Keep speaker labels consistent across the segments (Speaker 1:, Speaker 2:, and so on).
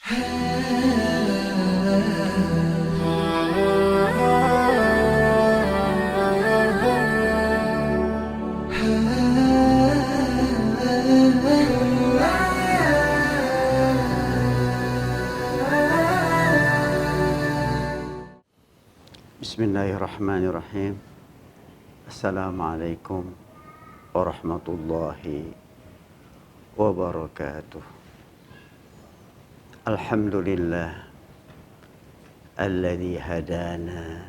Speaker 1: Bismillahirrahmanirrahim. Assalamualaikum warahmatullahi wabarakatuh. Alhamdulillah alladzi hadana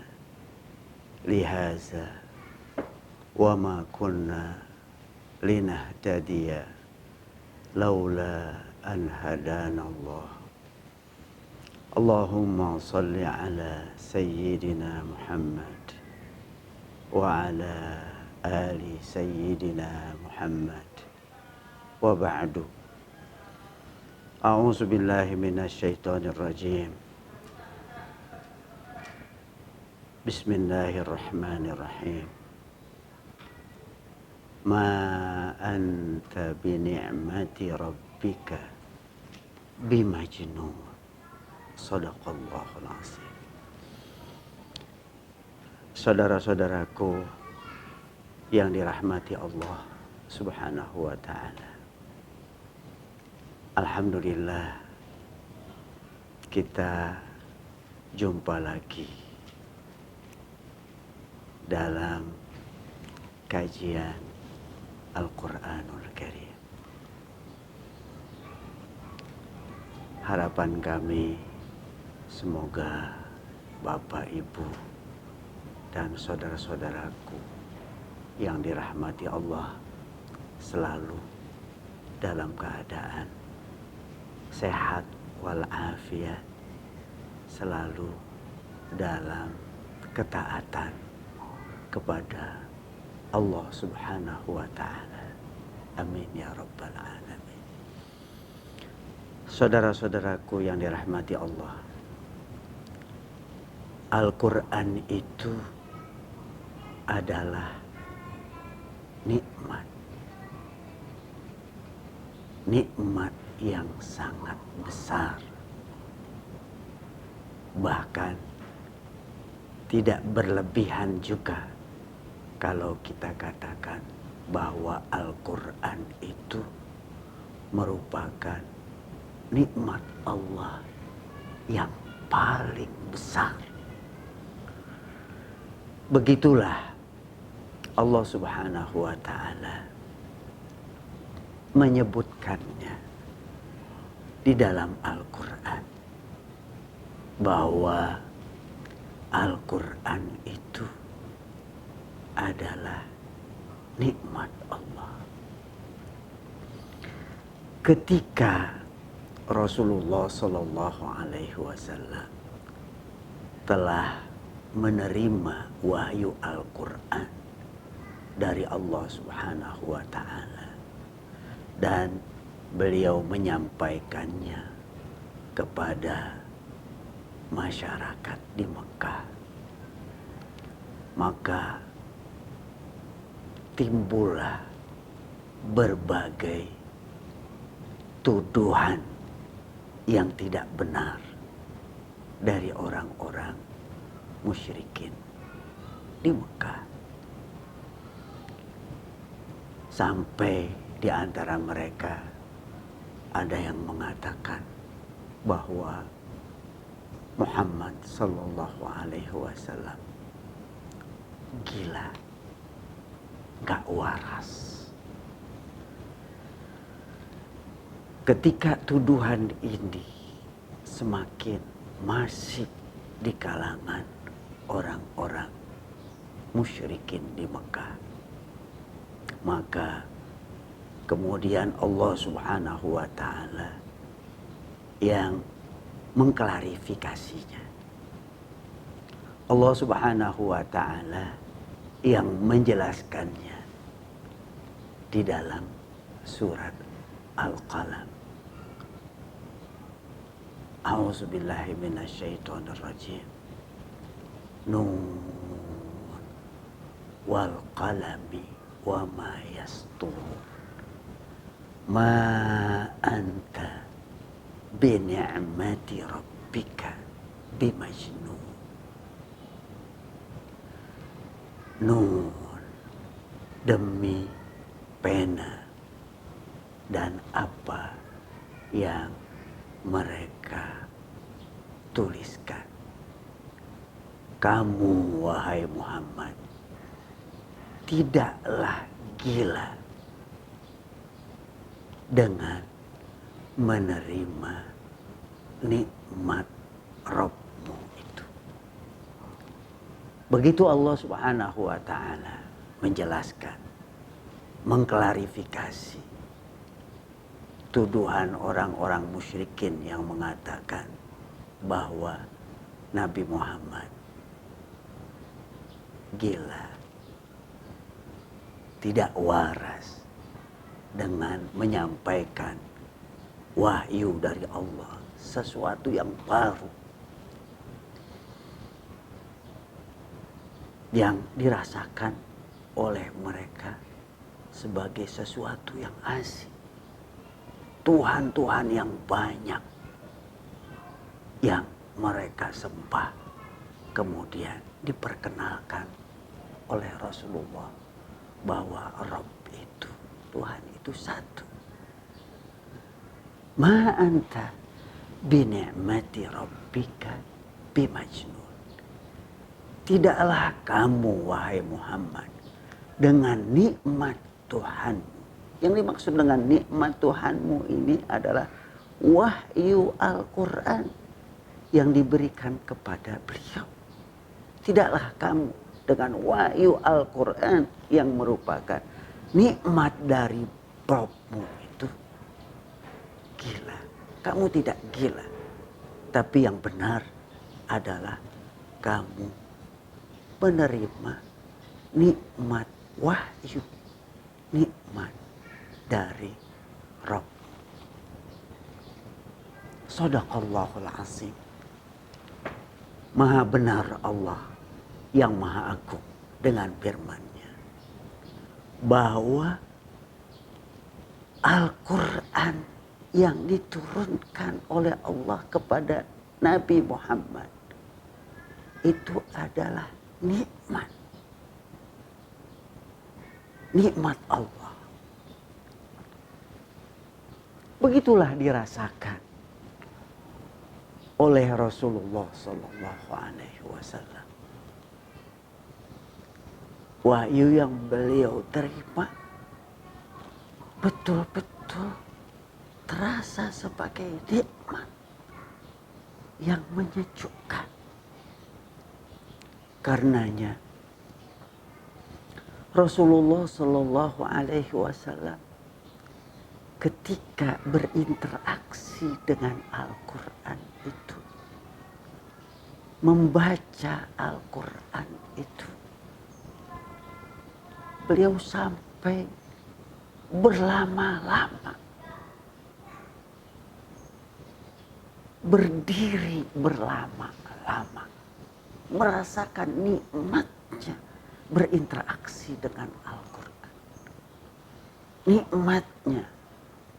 Speaker 1: lihaza wa ma kunna linahtadiya laula an hadana Allah. Allahumma salli ala sayyidina Muhammad wa ala ali sayyidina Muhammad wa ba'du. A'udzu billahi minasy syaithanir rajim. Bismillahirrahmanirrahim. Ma anta bi ni'mati rabbika bimajnun. Shadaqallahul azim. Saudara-saudaraku yang dirahmati Allah Subhanahu wa ta'ala, alhamdulillah kita jumpa lagi dalam kajian Al-Quranul Karim. Harapan kami semoga Bapak, Ibu, dan saudara-saudaraku yang dirahmati Allah selalu dalam keadaan sehat walafiat, selalu dalam ketaatan kepada Allah Subhanahu wa ta'ala. Amin ya rabbal alamin. Saudara-saudaraku yang dirahmati Allah, Al-Quran itu adalah nikmat. Nikmat yang sangat besar. Bahkan tidak berlebihan juga kalau kita katakan bahwa Al-Quran itu merupakan nikmat Allah yang paling besar. Begitulah Allah Subhanahu wa ta'ala menyebutkannya di dalam Al-Quran, bahwa Al-Quran itu adalah nikmat Allah. Ketika Rasulullah Sallallahu Alaihi Wasallam telah menerima wahyu Al-Quran dari Allah Subhanahu wa ta'ala, dan beliau menyampaikannya kepada masyarakat di Mekah, maka timbullah berbagai tuduhan yang tidak benar dari orang-orang musyrikin di Mekah. Sampai di antara mereka ada yang mengatakan bahwa Muhammad sallallahu alaihi wasallam gila, gak waras. Ketika tuduhan ini semakin masif di kalangan orang-orang musyrikin di Mekah, maka kemudian Allah Subhanahu wa ta'ala yang mengklarifikasinya. Allah Subhanahu wa ta'ala yang menjelaskannya di dalam surat Al-Qalam. A'udzubillahi minasyaitonir rajim. Nun wal qalami wa ma yasturun. Ma anta bi ni'mati rabbika bimajnun. Nun, demi pena dan apa yang mereka tuliskan. Kamu wahai Muhammad tidaklah gila dengan menerima nikmat Rabbmu itu. Begitu Allah Subhanahu wa ta'ala menjelaskan, mengklarifikasi tuduhan orang-orang musyrikin yang mengatakan bahwa Nabi Muhammad gila, tidak waras dengan menyampaikan wahyu dari Allah, sesuatu yang baru yang dirasakan oleh mereka sebagai sesuatu yang asing. Tuhan-Tuhan yang banyak yang mereka sembah kemudian diperkenalkan oleh Rasulullah bahwa Rabb itu, Tuhan itu satu. Ma anta bi ni'mati rabbika bimajnun. Tidaklah kamu wahai Muhammad dengan nikmat Tuhanmu. Yang dimaksud dengan nikmat Tuhanmu ini adalah wahyu Al-Quran yang diberikan kepada beliau. Tidaklah kamu dengan wahyu Al-Quran yang merupakan nikmat dari Rabbmu itu gila. Kamu tidak gila. Tapi yang benar adalah kamu menerima nikmat wahyu, nikmat dari Rabb. Shadaqallahul azim. Maha benar Allah yang maha agung dengan firman-Nya bahwa Al-Quran yang diturunkan oleh Allah kepada Nabi Muhammad itu adalah nikmat. Nikmat Allah. Begitulah dirasakan oleh Rasulullah Sallallahu Alaihi Wasallam. Wahyu yang beliau terima betul-betul terasa sebagai nikmat yang menyejukkan. Karenanya Rasulullah Sallallahu Alaihi Wasallam ketika berinteraksi dengan Al-Quran itu, membaca Al-Quran itu, beliau sampai berlama-lama berdiri berlama-lama merasakan nikmatnya berinteraksi dengan Al-Quran, nikmatnya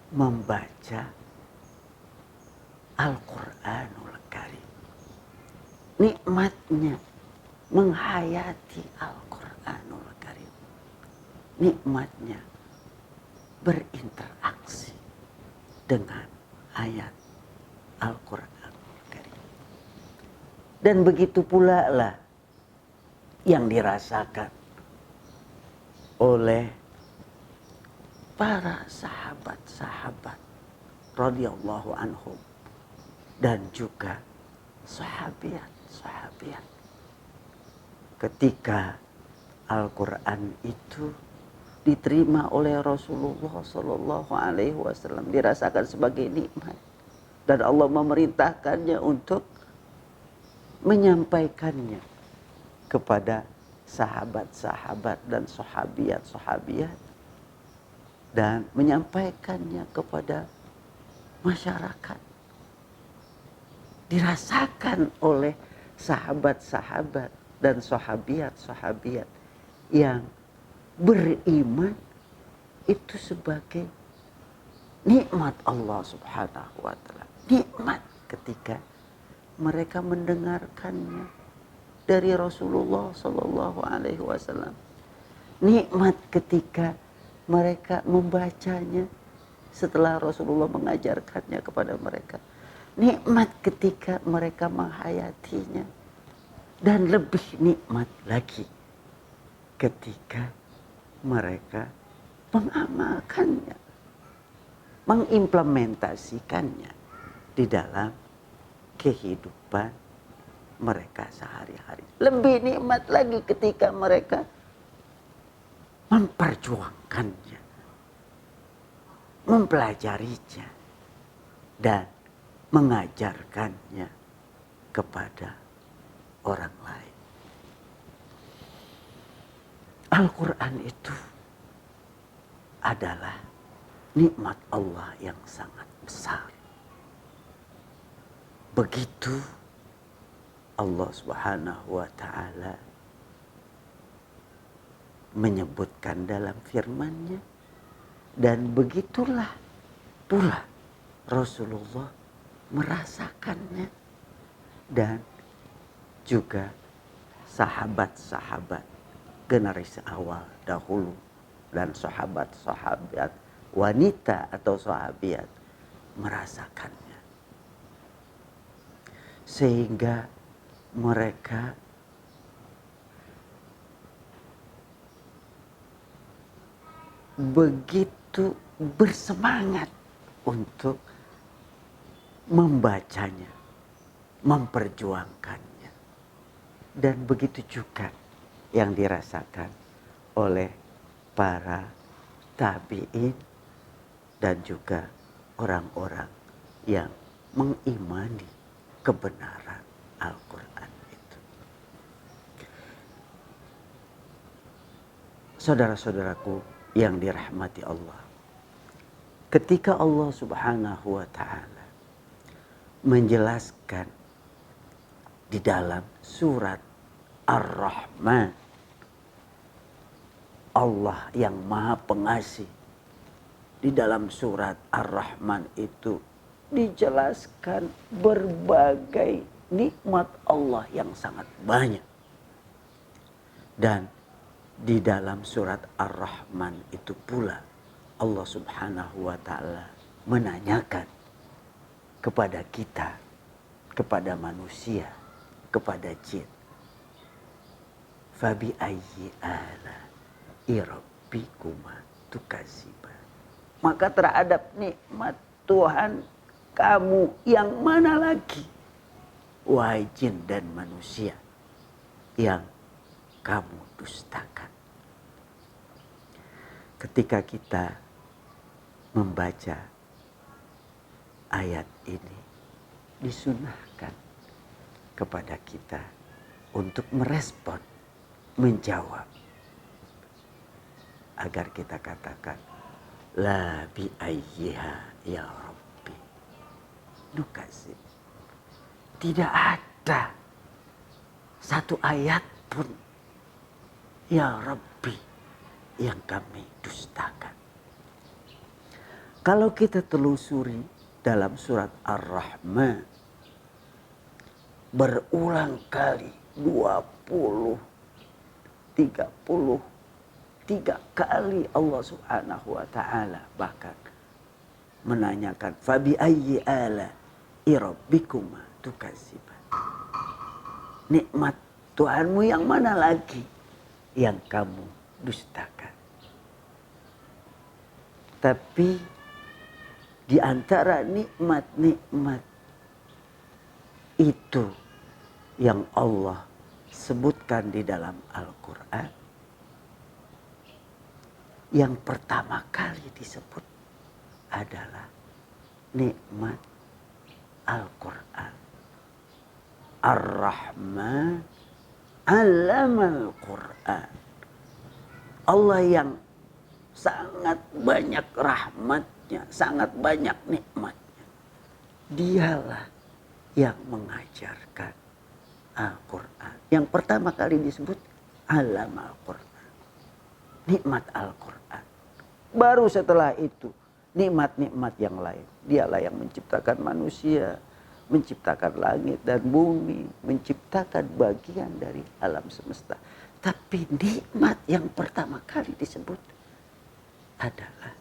Speaker 1: membaca Al-Quranul Karim, nikmatnya menghayati Al-Quranul Karim, nikmatnya berinteraksi dengan ayat Al-Quranul Karim. Dan begitu pula lah yang dirasakan oleh para sahabat-sahabat radhiyallahu anhum dan juga sahabiat-sahabiat. Ketika Al-Quran itu diterima oleh Rasulullah Sallallahu Alaihi Wasallam, dirasakan sebagai nikmat dan Allah memerintahkannya untuk menyampaikannya kepada sahabat-sahabat dan sahabiat-sahabiat dan menyampaikannya kepada masyarakat. Dirasakan oleh sahabat-sahabat dan sahabiat-sahabiat yang beriman itu sebagai nikmat Allah Subhanahu wa ta'ala. Nikmat ketika mereka mendengarkannya dari Rasulullah Sallallahu Alaihi Wasallam. Nikmat ketika mereka membacanya setelah Rasulullah mengajarkannya kepada mereka. Nikmat ketika mereka menghayatinya. Dan lebih nikmat lagi ketika mereka mengamalkannya, mengimplementasikannya di dalam kehidupan mereka sehari-hari. Lebih nikmat lagi ketika mereka memperjuangkannya, mempelajarinya, dan mengajarkannya kepada orang lain. Al-Quran itu adalah nikmat Allah yang sangat besar. Begitu Allah Subhanahu wa Ta'ala menyebutkan dalam firman-Nya, dan begitulah pula Rasulullah merasakannya, dan juga sahabat-sahabat generasi awal dahulu dan sahabat-sahabat wanita atau sahabiat merasakannya, sehingga mereka begitu bersemangat untuk membacanya, memperjuangkannya. Dan begitu juga yang dirasakan oleh para tabi'in dan juga orang-orang yang mengimani kebenaran Al-Quran itu. Saudara-saudaraku yang dirahmati Allah, ketika Allah Subhanahu wa Ta'ala menjelaskan di dalam surat Ar-Rahman, Allah yang Maha Pengasih, di dalam surat Ar-Rahman itu dijelaskan berbagai nikmat Allah yang sangat banyak. Dan di dalam surat Ar-Rahman itu pula Allah Subhanahu wa Ta'ala menanyakan kepada kita, kepada manusia, kepada jin, fabi ayyi ala'i rabbikuma tukadziban. Maka terhadap nikmat Tuhan kamu yang mana lagi, wahai jin dan manusia, yang kamu dustakan. Ketika kita membaca ayat ini, disunahkan kepada kita untuk merespon, menjawab, agar kita katakan, la bi ayyiha ya Rabbi nukazib. Tidak ada satu ayat pun ya Rabbi yang kami dustakan. Kalau kita telusuri dalam surat Ar-Rahman, berulang kali 33 kali Allah Subhanahu wa Ta'ala bahkan menanyakan fabi ayyi ala'i rabbikuma tukadziban. Nikmat Tuhanmu yang mana lagi yang kamu dustakan. Tapi di antara nikmat-nikmat itu yang Allah sebutkan di dalam Al-Quran, yang pertama kali disebut adalah nikmat Al-Quran. Ar-Rahman 'allamal Quran. Allah yang sangat banyak rahmatnya, sangat banyak nikmatnya, dialah yang mengajarkan Al-Quran. Yang pertama kali disebut alam Al-Quran, nikmat Al-Quran. Baru setelah itu nikmat-nikmat yang lain. Dialah yang menciptakan manusia, menciptakan langit dan bumi, menciptakan bagian dari alam semesta. Tapi nikmat yang pertama kali disebut adalah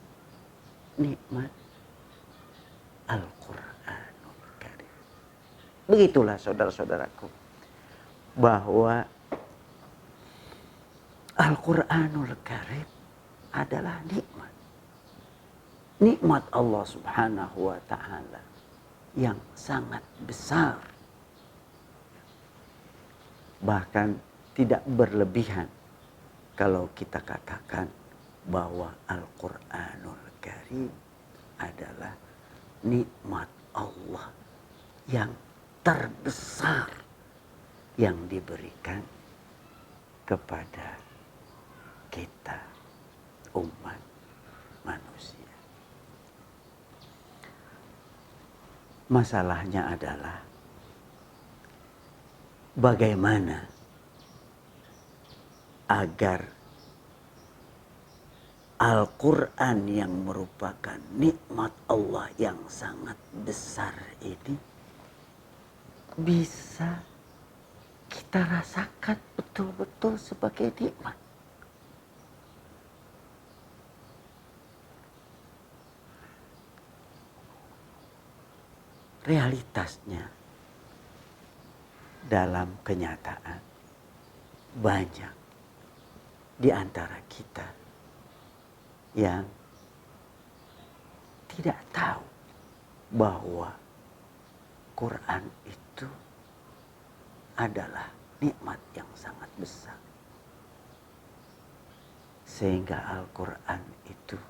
Speaker 1: nikmat Al-Quranul Karim. Begitulah saudara-saudaraku, bahwa Al-Quranul Karim adalah nikmat. Nikmat Allah Subhanahu wa ta'ala yang sangat besar. Bahkan tidak berlebihan kalau kita katakan bahwa Al-Quranul Karim adalah nikmat Allah yang terbesar yang diberikan kepada kita, umat manusia. Masalahnya adalah bagaimana agar Al-Quran yang merupakan nikmat Allah yang sangat besar ini bisa kita rasakan betul-betul sebagai nikmat. Realitasnya dalam kenyataan banyak di antara kita yang tidak tahu bahwa Quran itu adalah nikmat yang sangat besar. Sehingga Al-Quran itu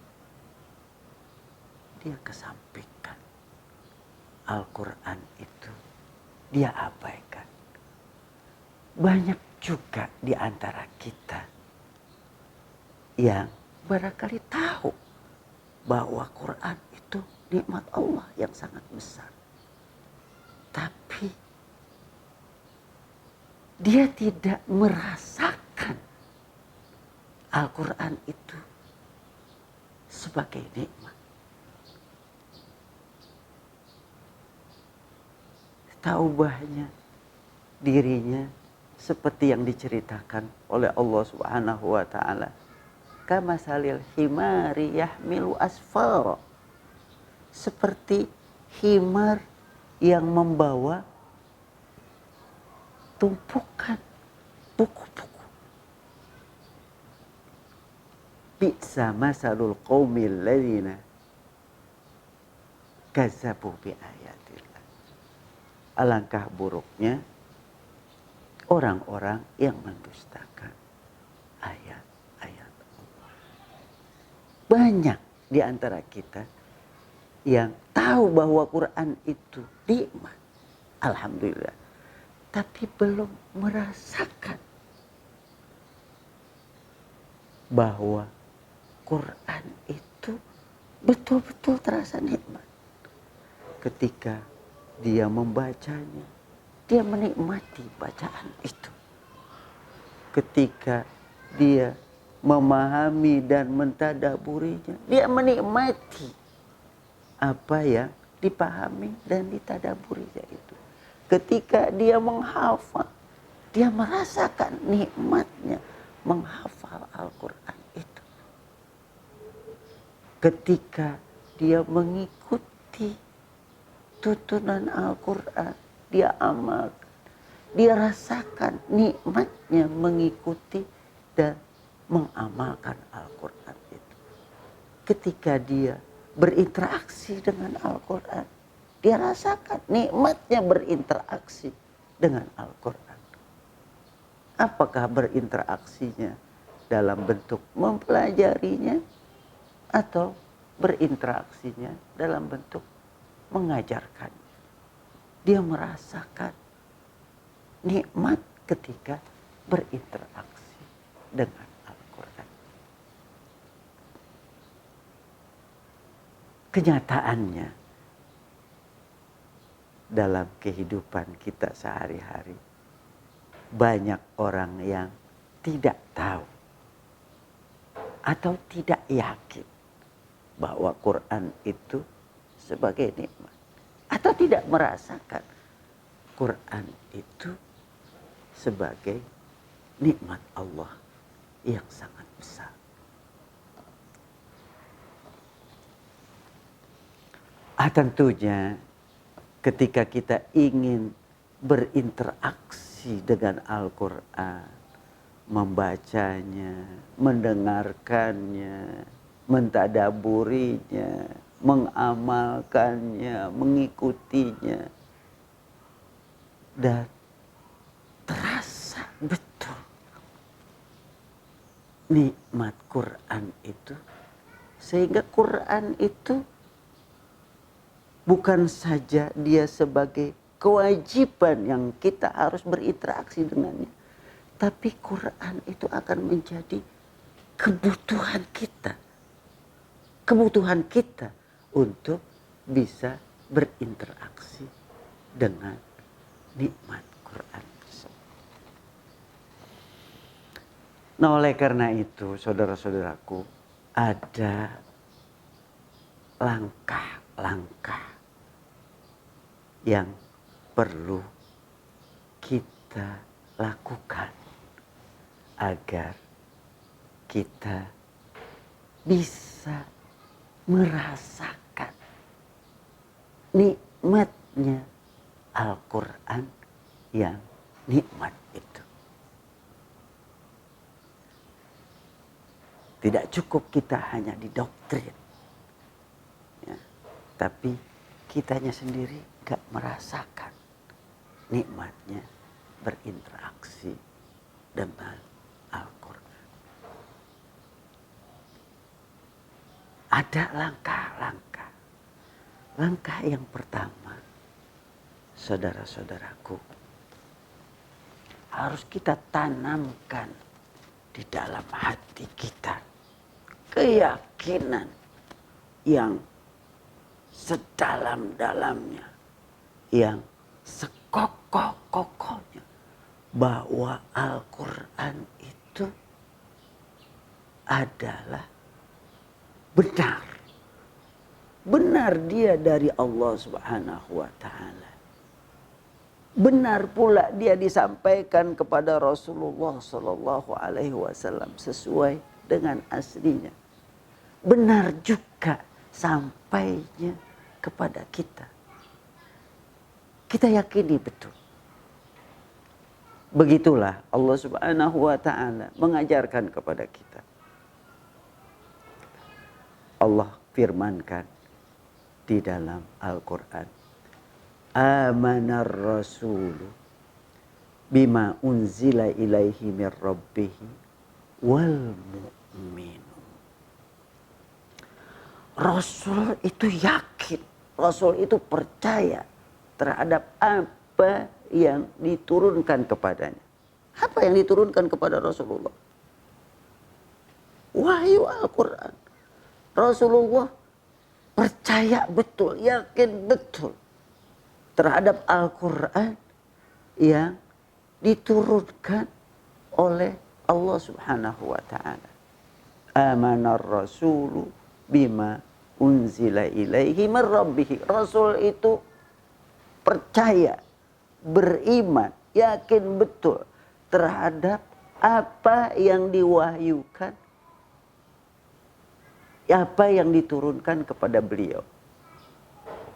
Speaker 1: dia kesampingkan. Al-Quran itu dia abaikan. Banyak juga di antara kita yang barangkali tahu bahwa Quran itu nikmat Allah yang sangat besar. Tapi dia tidak merasakan Al-Quran itu sebagai nikmat. Taubahnya dirinya seperti yang diceritakan oleh Allah Subhanahu wa ta'ala. Kamasalil himari yahmilu asfara. Seperti himar yang membawa tumpukan buku-buku. Bi'sa masalul qaumil ladzina kazzabu bi ayatillah. Alangkah buruknya orang-orang yang mendustakan ayat-ayat Allah. Banyak di antara kita yang tahu bahwa Quran itu nikmat, alhamdulillah, tapi belum merasakan bahwa Quran itu betul-betul terasa nikmat. Ketika dia membacanya, dia menikmati bacaan itu. Ketika dia memahami dan mentadaburinya, dia menikmati apa yang dipahami dan ditadaburinya itu. Ketika dia menghafal, dia merasakan nikmatnya menghafal Al-Quran itu. Ketika dia mengikuti tuntunan Al-Quran, dia amalkan, dia rasakan nikmatnya mengikuti dan mengamalkan Al-Quran itu. Ketika dia berinteraksi dengan Al-Quran, dia rasakan nikmatnya berinteraksi dengan Al-Quran. Apakah berinteraksinya dalam bentuk mempelajarinya atau berinteraksinya dalam bentuk mengajarkan? Dia merasakan nikmat ketika berinteraksi dengan Al-Quran. Kenyataannya dalam kehidupan kita sehari-hari, banyak orang yang tidak tahu atau tidak yakin bahwa Quran itu sebagai nikmat. Atau tidak merasakan Quran itu sebagai nikmat Allah yang sangat besar. Tentunya ketika kita ingin berinteraksi dengan Al-Quran, membacanya, mendengarkannya, mentadaburinya, mengamalkannya, mengikutinya, dan terasa betul nikmat Quran itu, sehingga Quran itu bukan saja dia sebagai kewajiban yang kita harus berinteraksi dengannya, tapi Quran itu akan menjadi kebutuhan kita. Kebutuhan kita untuk bisa berinteraksi dengan nikmat Quran. Nah, oleh karena itu, saudara-saudaraku, ada langkah-langkah yang perlu kita lakukan agar kita bisa merasakan nikmatnya Al-Quran yang nikmat itu. Tidak cukup kita hanya didoktrin, ya, tapi kitanya sendiri gak merasakan nikmatnya berinteraksi dengan Al-Quran. Ada langkah-langkah. Langkah yang pertama, saudara-saudaraku, harus kita tanamkan di dalam hati kita keyakinan yang sedalam-dalamnya, yang sekokoh-kokohnya, bahwa Al-Quran itu adalah benar. Benar dia dari Allah Subhanahu wa ta'ala. Benar pula dia disampaikan kepada Rasulullah Sallallahu Alaihi Wasallam sesuai dengan aslinya. Benar juga sampainya kepada kita. Kita yakini betul. Begitulah Allah Subhanahu wa ta'ala mengajarkan kepada kita. Allah firmankan di dalam Al-Quran, amanar rasulu bima unzila ilaihi mir rabbihi wal mu'minu. Rasul itu yakin, Rasul itu percaya terhadap apa yang diturunkan kepadanya. Apa yang diturunkan kepada Rasulullah? Wahyu Al-Quran. Rasulullah percaya betul, yakin betul terhadap Al-Quran yang diturunkan oleh Allah Subhanahu wa ta'ala. Amanar rasulu bima unzila ilaihi min rabbih. Rasul itu percaya, beriman, yakin betul terhadap apa yang diwahyukan, apa yang diturunkan kepada beliau.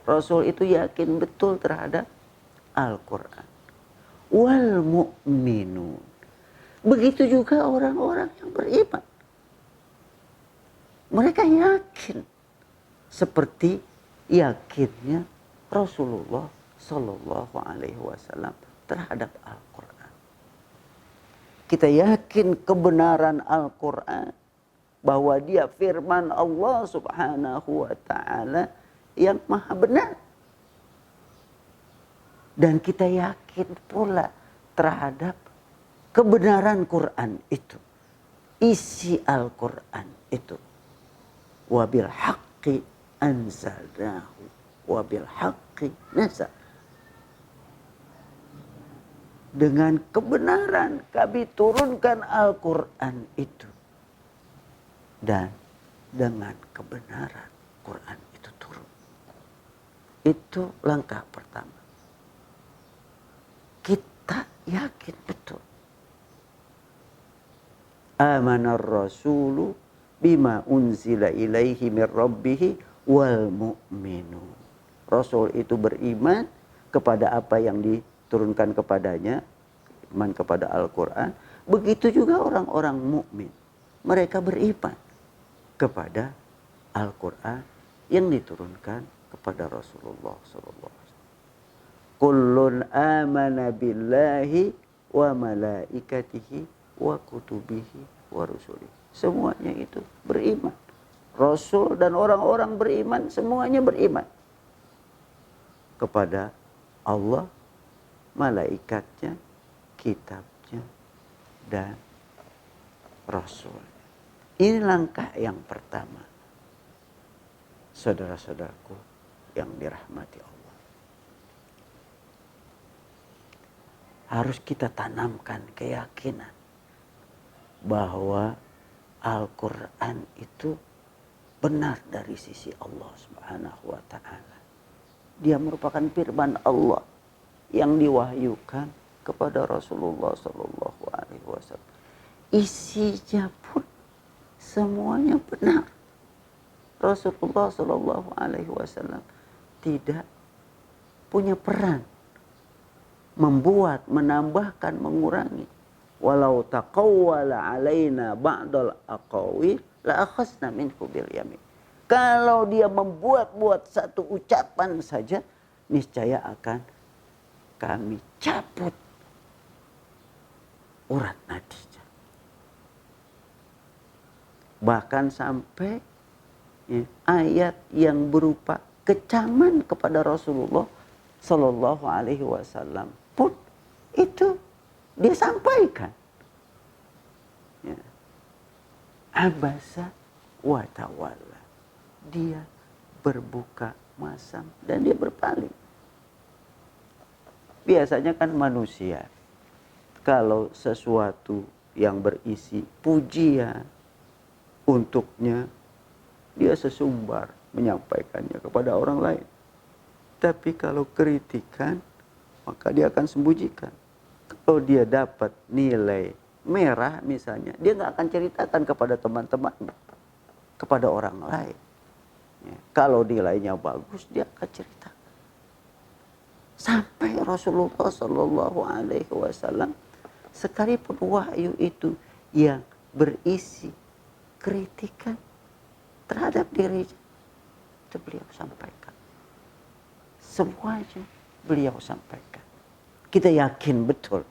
Speaker 1: Rasul itu yakin betul terhadap Al-Quran. Wal mu'minun. Begitu juga orang-orang yang beriman. Mereka yakin seperti yakinnya Rasulullah Sallallahu Alaihi Wasallam terhadap Al-Quran. Kita yakin kebenaran Al-Quran, bahwa dia firman Allah Subhanahu wa ta'ala yang maha benar. Dan kita yakin pula terhadap kebenaran Quran itu. Isi Al-Quran itu. Wabil haqqi anzalnahu wabil haqqi nazal. Dengan kebenaran kami turunkan Al-Quran itu. Dan dengan kebenaran Quran itu turun. Itu langkah pertama. Kita yakin betul. Amanar rasulu bima unzila ilaihi mir rabbih wal mu'minun. Rasul itu beriman kepada apa yang diturunkan kepadanya, iman kepada Al-Quran. Begitu juga orang-orang mukmin. Mereka beriman kepada Al-Quran yang diturunkan kepada Rasulullah SAW. Kullun amana billahi wa malaikatihi wa kutubihi wa rusulihi. Semuanya itu beriman. Rasul dan orang-orang beriman, semuanya beriman kepada Allah, malaikatnya, kitabnya, dan Rasul. Ini langkah yang pertama. Saudara-saudaraku yang dirahmati Allah. Harus kita tanamkan keyakinan bahwa Al-Quran itu benar dari sisi Allah Subhanahu wa ta'ala. Dia merupakan firman Allah yang diwahyukan kepada Rasulullah Sallallahu Alaihi Wasallam. Isinya pun semuanya benar. Rasulullah Sallallahu Alaihi Wasallam tidak punya peran membuat, menambahkan, mengurangi. Walau taqawwala alaina ba'dal aqawil la akhasna minhu bil yamin. Kalau dia membuat-buat satu ucapan saja, niscaya akan kami cabut urat nadinya. Bahkan sampai ayat yang berupa kecaman kepada Rasulullah Sallallahu Alaihi Wasallam pun itu dia sampaikan. Ya. Abasa wa tawalla. Dia berbuka masam dan dia berpaling. Biasanya kan manusia kalau sesuatu yang berisi pujian untuknya, dia sesumbar menyampaikannya kepada orang lain. Tapi kalau kritikan, maka dia akan sembunyikan. Kalau dia dapat nilai merah misalnya, dia nggak akan ceritakan kepada teman-teman, kepada orang lain. Ya, kalau nilainya bagus, dia akan ceritakan. Sampai Rasulullah Sallallahu Alaihi Wasallam, sekalipun wahyu itu yang berisi kritikan terhadap dirinya, itu beliau sampaikan. Semuanya beliau sampaikan. Kita yakin betul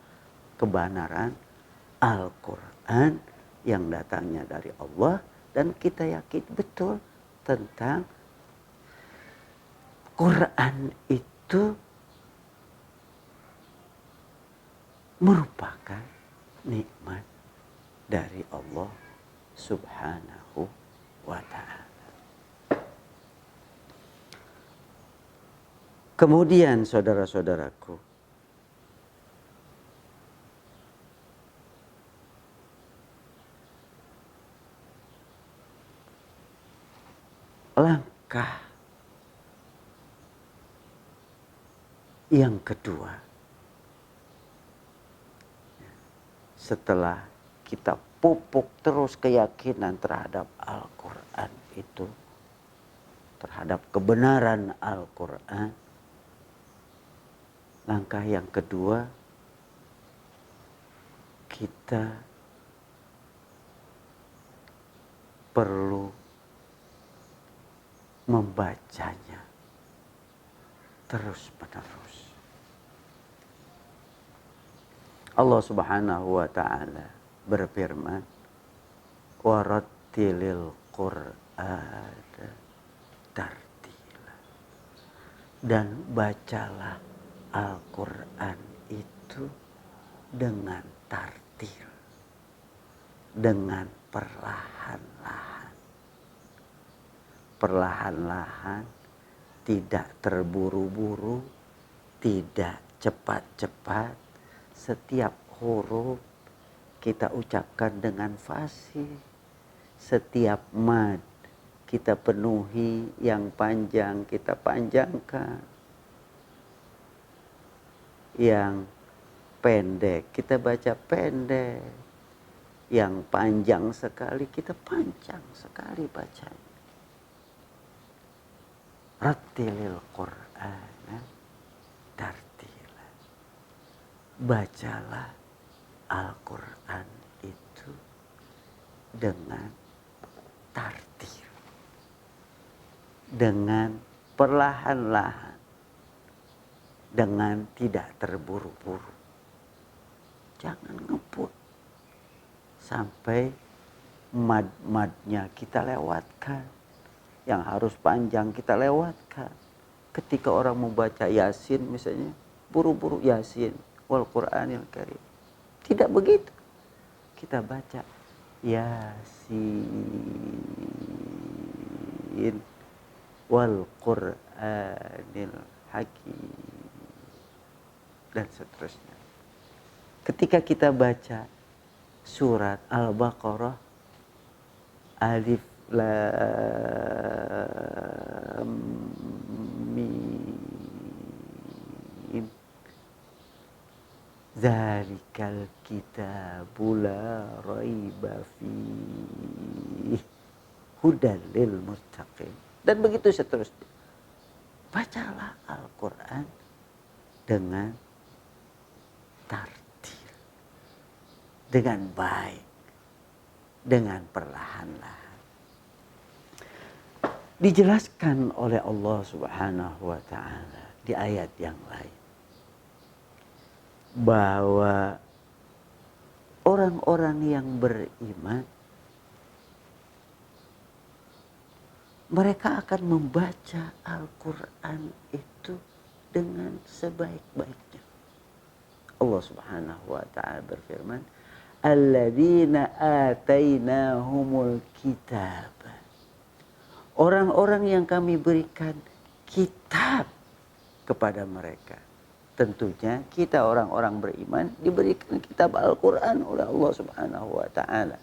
Speaker 1: kebenaran Al-Quran yang datangnya dari Allah, dan kita yakin betul tentang Quran itu merupakan nikmat dari Allah Subhanahu wa ta'ala. Kemudian saudara-saudaraku, langkah yang kedua, setelah kita pupuk terus keyakinan terhadap Al-Quran itu, terhadap kebenaran Al-Quran, langkah yang kedua, kita perlu membacanya terus-menerus. Allah Subhanahu wa ta'ala berfirman, warattilil Qur'ana tartila. Dan bacalah Al-Quran itu dengan tartil, dengan perlahan-lahan. Perlahan-lahan, tidak terburu-buru, tidak cepat-cepat. Setiap huruf kita ucapkan dengan fasih. Setiap mad kita penuhi, yang panjang kita panjangkan, yang pendek kita baca pendek, yang panjang sekali kita panjang sekali bacanya. Rattilil Qur'ana tartila. Bacalah Al-Quran itu dengan tartil, dengan perlahan-lahan, dengan tidak terburu-buru. Jangan ngebut sampai mad-madnya kita lewatkan, yang harus panjang kita lewatkan. Ketika orang membaca Yasin misalnya, buru-buru Yasin wal Qur'anil Karim. Tidak begitu. Kita baca Yasin wal Qur'anil Hakim dan seterusnya. Ketika kita baca surat Al-Baqarah, alif lam mim zalikal kitabul la raiba fihi hudal lil muttaqin, dan begitu seterusnya. Bacalah Al-Quran dengan tartil, dengan baik, dengan perlahan-lahan. Dijelaskan oleh Allah Subhanahu wa ta'ala di ayat yang lain bahwa orang-orang yang beriman mereka akan membaca Al-Quran itu dengan sebaik-baiknya. Allah Subhanahu wa ta'ala berfirman, alladzina atainahumul kitab. Orang-orang yang kami berikan kitab kepada mereka. Tentunya kita orang-orang beriman diberikan kitab Al-Quran oleh Allah Subhanahu wa ta'ala.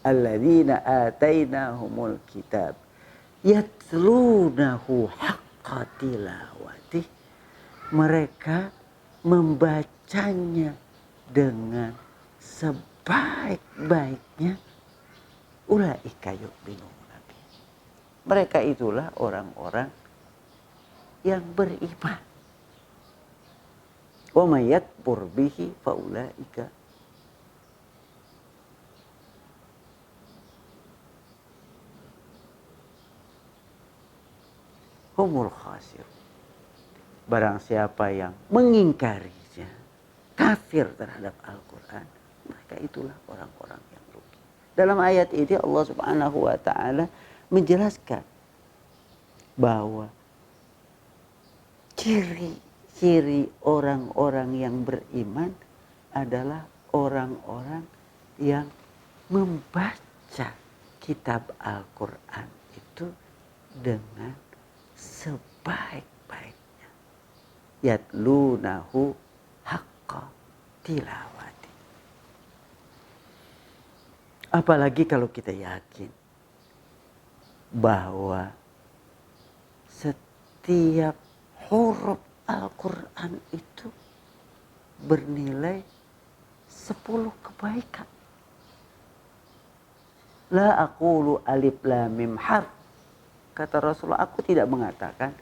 Speaker 1: Alladzina atainahumul kitab yatlunahu haqqa tilawatih. Mereka membacanya dengan sebaik-baiknya. Ulaika yu'minuna. Mereka itulah orang-orang yang beriman. Wa may yakfur bihi fa ulaika humul khasir. Barang siapa yang mengingkarinya, kafir terhadap Al-Quran, mereka itulah orang-orang yang rugi. Dalam ayat ini Allah Subhanahu wa ta'ala menjelaskan bahwa ciri-ciri orang-orang yang beriman adalah orang-orang yang membaca kitab Al-Quran itu dengan sebaik-baiknya. Yatlunahu haqqa tilawati. Apalagi kalau kita yakin bahwa setiap huruf Al-Quran itu bernilai 10 kebaikan. La aqulu alif lam mim harf. Kata Rasulullah, aku tidak mengatakan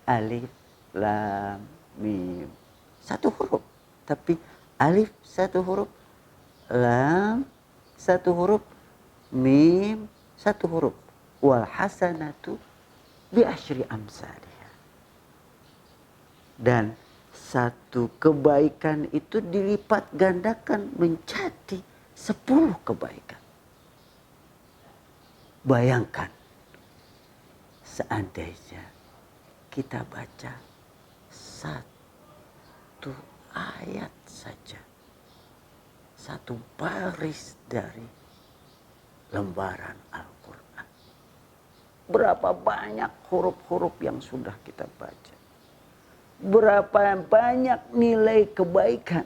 Speaker 1: alif lam mim satu huruf, tapi alif satu huruf, lam satu huruf, mim satu huruf. Wal hasanatu bi asyri amsalha. Dan satu kebaikan itu dilipat gandakan menjadi 10 kebaikan. Bayangkan seandainya kita baca satu ayat saja, satu baris dari lembaran Al-Quran. Berapa banyak huruf-huruf yang sudah kita baca. Berapa banyak nilai kebaikan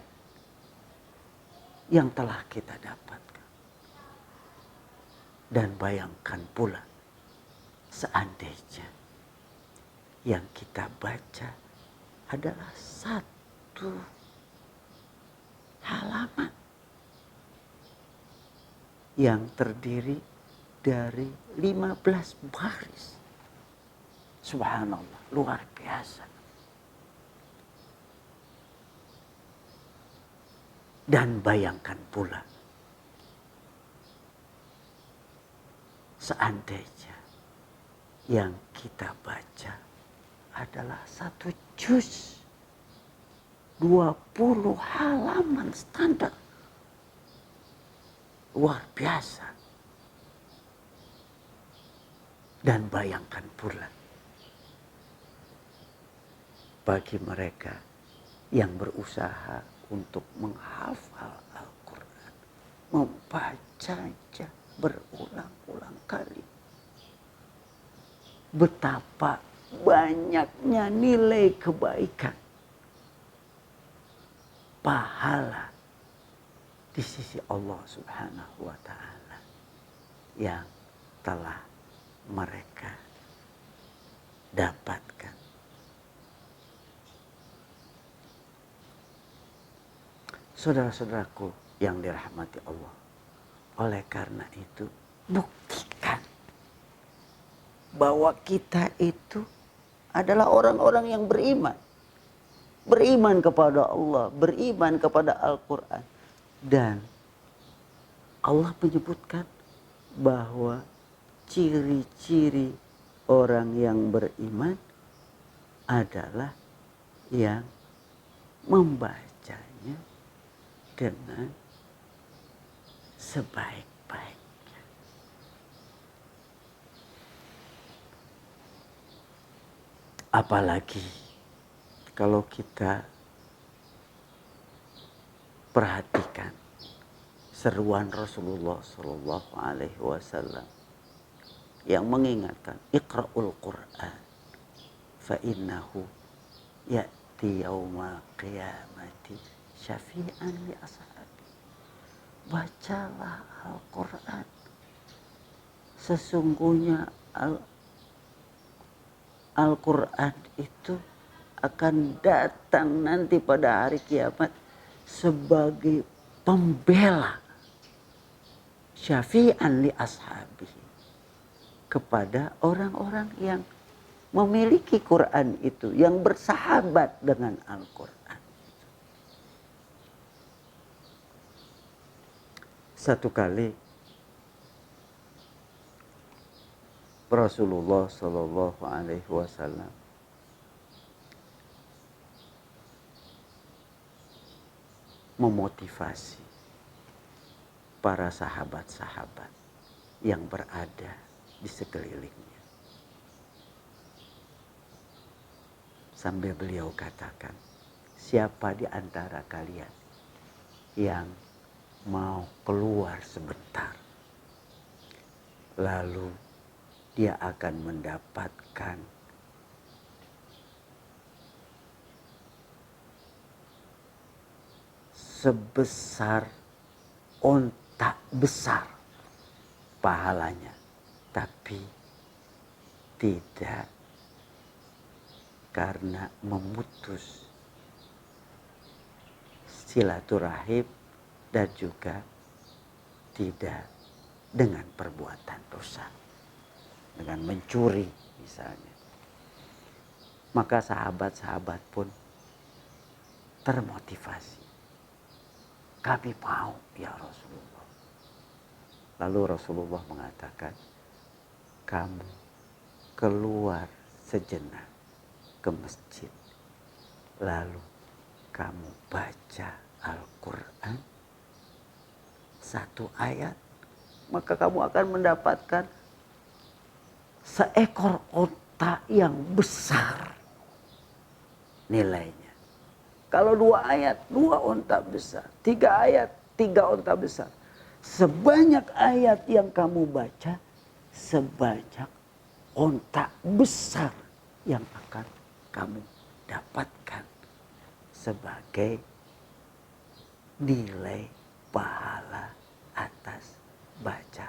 Speaker 1: yang telah kita dapatkan. Dan bayangkan pula seandainya yang kita baca adalah satu halaman yang terdiri dari 15 baris. Subhanallah, luar biasa. Dan bayangkan pula, seandainya yang kita baca adalah satu juz, 20 halaman standar. Luar biasa. Dan bayangkan pula, bagi mereka yang berusaha untuk menghafal Al-Quran, membacanya berulang-ulang kali, betapa banyaknya nilai kebaikan, pahala di sisi Allah Subhanahu wa Ta'ala yang telah mereka dapatkan. Saudara-saudaraku yang dirahmati Allah, oleh karena itu buktikan bahwa kita itu adalah orang-orang yang beriman. Beriman kepada Allah, beriman kepada Al-Quran. Dan Allah menyebutkan bahwa ciri-ciri orang yang beriman adalah yang membacanya dengan sebaik-baiknya. Apalagi kalau kita perhatikan seruan Rasulullah Shallallahu Alaihi Wasallam yang mengingatkan Iqra'ul Quran fa innahu ya'ti yaumal qiyamati syafi'an li ashabi. Bacalah Al-Quran, sesungguhnya Al-Quran itu akan datang nanti pada hari kiamat sebagai pembela, syafi'an li ashabi, kepada orang-orang yang memiliki Quran itu, yang bersahabat dengan Al-Quran. Satu kali Rasulullah Shallallahu Alaihi Wasallam memotivasi para sahabat-sahabat yang berada di sekelilingnya. Sambil beliau katakan, siapa di antara kalian yang mau keluar sebentar, lalu dia akan mendapatkan sebesar onta besar pahalanya, tapi tidak karena memutus silaturahim dan juga tidak dengan perbuatan dosa, dengan mencuri misalnya. Maka sahabat-sahabat pun termotivasi. Kami mau ya Rasulullah. Lalu Rasulullah mengatakan, kamu keluar sejenak ke masjid, lalu kamu baca Al-Quran satu ayat, maka kamu akan mendapatkan seekor onta yang besar nilainya. Kalau 2 ayat, 2 onta besar. 3 ayat, 3 onta besar. Sebanyak ayat yang kamu baca, sebanyak onta besar yang akan kamu dapatkan sebagai nilai pahala atas baca